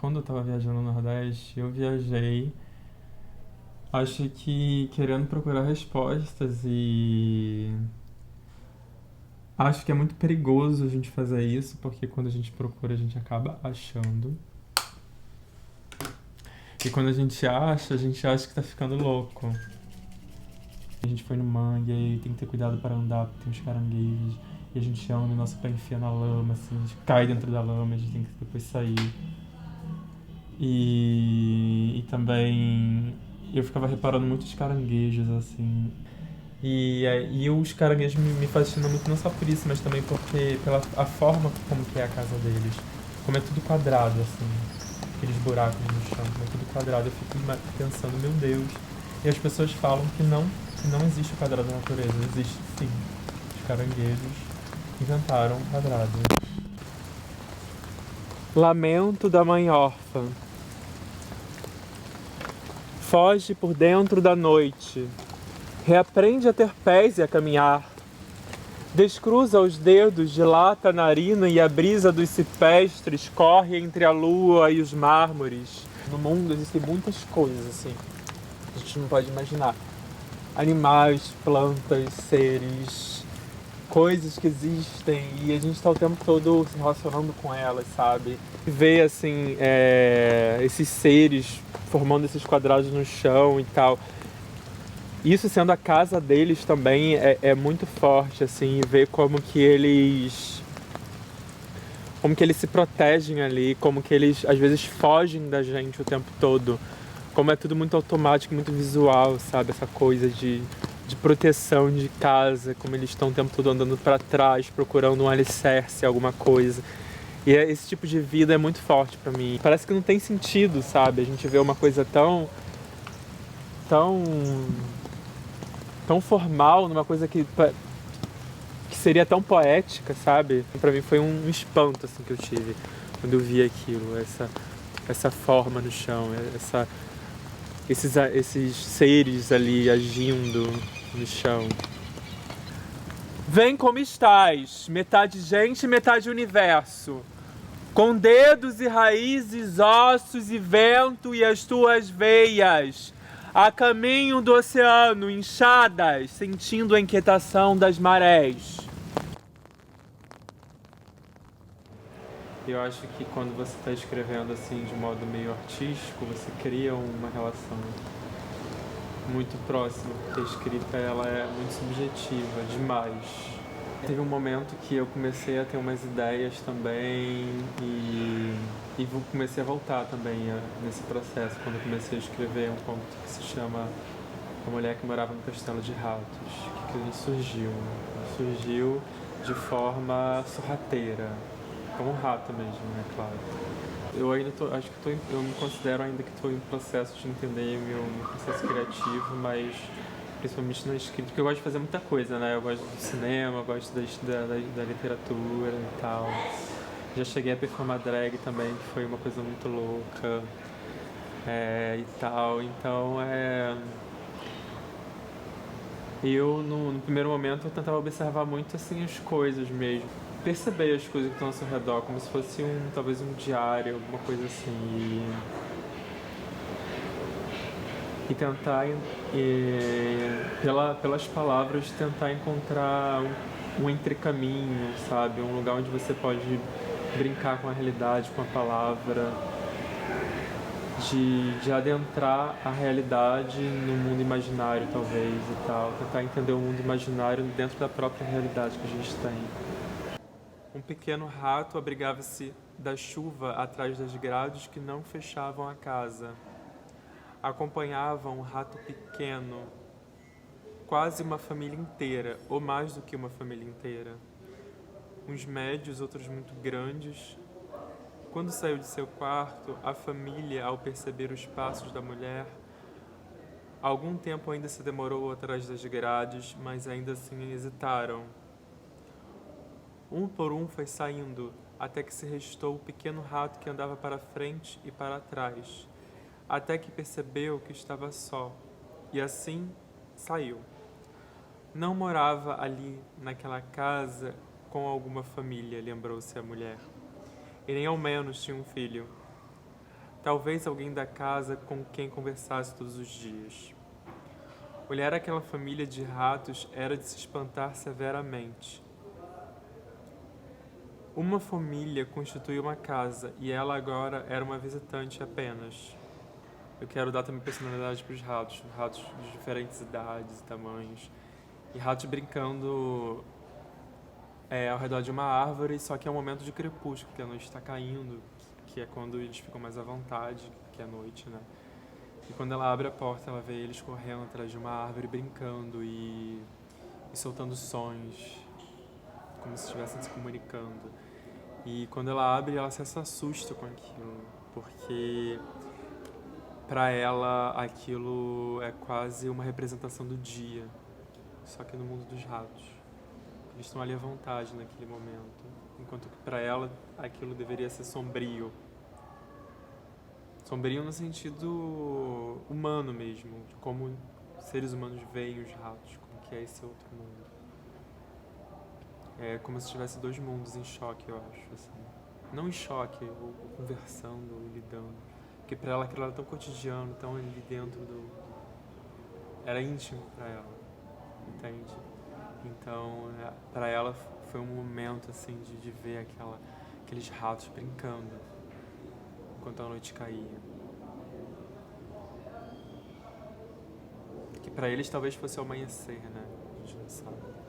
quando eu tava viajando no Nordeste, eu viajei, acho que querendo procurar respostas e acho que é muito perigoso a gente fazer isso, porque quando a gente procura, a gente acaba achando. E quando a gente acha que tá ficando louco. A gente foi no mangue, aí tem que ter cuidado para andar, porque tem uns caranguejos. E a gente anda, e nosso pé enfia na lama, assim, a gente cai dentro da lama, a gente tem que depois sair. E também eu ficava reparando muitos caranguejos, assim. E os caranguejos me fascinam muito não só por isso, mas também porque pela a forma como que é a casa deles. Como é tudo quadrado, assim. Aqueles buracos no chão, como é tudo quadrado. Eu fico pensando, meu Deus. E as pessoas falam que não existe o quadrado na natureza. Existe sim. Os caranguejos inventaram o quadrado. Lamento da mãe órfã. Foge por dentro da noite. Reaprende a ter pés e a caminhar. Descruza os dedos, dilata a narina e a brisa dos cipestres corre entre a lua e os mármores. No mundo existem muitas coisas assim, a gente não pode imaginar. Animais, plantas, seres, coisas que existem e a gente está o tempo todo se relacionando com elas, sabe? E ver assim, esses seres formando esses quadrados no chão e tal. Isso sendo a casa deles também é muito forte, assim, ver como que eles se protegem ali, como que eles às vezes fogem da gente o tempo todo, como é tudo muito automático, muito visual, sabe, essa coisa de proteção de casa, como eles estão o tempo todo andando para trás, procurando um alicerce, alguma coisa. E esse tipo de vida é muito forte para mim. Parece que não tem sentido, sabe, a gente vê uma coisa tão tão formal, numa coisa que seria tão poética, sabe? Pra mim foi um espanto assim que eu tive quando eu vi aquilo, essa forma no chão, esses seres ali agindo no chão. Vem como estás, metade gente, metade universo. Com dedos e raízes, ossos e vento e as tuas veias, a caminho do oceano, inchadas, sentindo a inquietação das marés. Eu acho que quando você está escrevendo assim de modo meio artístico, você cria uma relação muito próxima, porque a escrita ela é muito subjetiva, demais. Teve um momento que eu comecei a ter umas ideias também e comecei a voltar também nesse processo, quando eu comecei a escrever um conto que se chama A Mulher que Morava no Castelo de Ratos, que ele surgiu. Ele surgiu de forma sorrateira, como um rato mesmo, né, claro. Eu ainda acho que eu me considero ainda que estou em processo de entender meu processo criativo, mas principalmente na escrita, porque eu gosto de fazer muita coisa, né? Eu gosto do cinema, eu gosto da literatura e tal. Já cheguei a performar drag também, que foi uma coisa muito louca e tal. Então, eu no primeiro momento eu tentava observar muito assim as coisas mesmo. Perceber as coisas que estão ao seu redor, como se fosse talvez um diário, alguma coisa assim. E tentar, pelas palavras, tentar encontrar um entrecaminho, sabe? Um lugar onde você pode brincar com a realidade, com a palavra, de adentrar a realidade no mundo imaginário, talvez, e tal. Tentar entender o mundo imaginário dentro da própria realidade que a gente tem. Um pequeno rato abrigava-se da chuva atrás das grades que não fechavam a casa. Acompanhava um rato pequeno, quase uma família inteira, ou mais do que uma família inteira. Uns médios, outros muito grandes. Quando saiu de seu quarto, a família, ao perceber os passos da mulher, algum tempo ainda se demorou atrás das grades, mas ainda assim hesitaram. Um por um foi saindo, até que se restou o pequeno rato que andava para frente e para trás, até que percebeu que estava só, e assim saiu. Não morava ali, naquela casa, com alguma família, lembrou-se a mulher. E nem ao menos tinha um filho. Talvez alguém da casa com quem conversasse todos os dias. Olhar aquela família de ratos era de se espantar severamente. Uma família constituía uma casa e ela agora era uma visitante apenas. Eu quero dar também personalidade para os ratos de diferentes idades e tamanhos. E ratos brincando ao redor de uma árvore, só que é um momento de crepúsculo, que a noite está caindo, que é quando eles ficam mais à vontade, que é a noite, né? E quando ela abre a porta, ela vê eles correndo atrás de uma árvore, brincando e soltando sons, como se estivessem se comunicando. E quando ela abre, ela se assusta com aquilo, porque para ela aquilo é quase uma representação do dia, só que no mundo dos ratos. Eles estão ali à vontade naquele momento, enquanto que para ela aquilo deveria ser sombrio. Sombrio no sentido humano mesmo, de como seres humanos veem os ratos, como que é esse outro mundo. É como se tivesse dois mundos em choque, eu acho, assim. Não em choque, ou conversando, ou lidando. Porque pra ela aquilo era tão cotidiano, tão ali dentro do... Era íntimo pra ela, entende? Então, pra ela foi um momento, assim, de ver aqueles ratos brincando enquanto a noite caía. Que pra eles talvez fosse o amanhecer, né? A gente não sabe.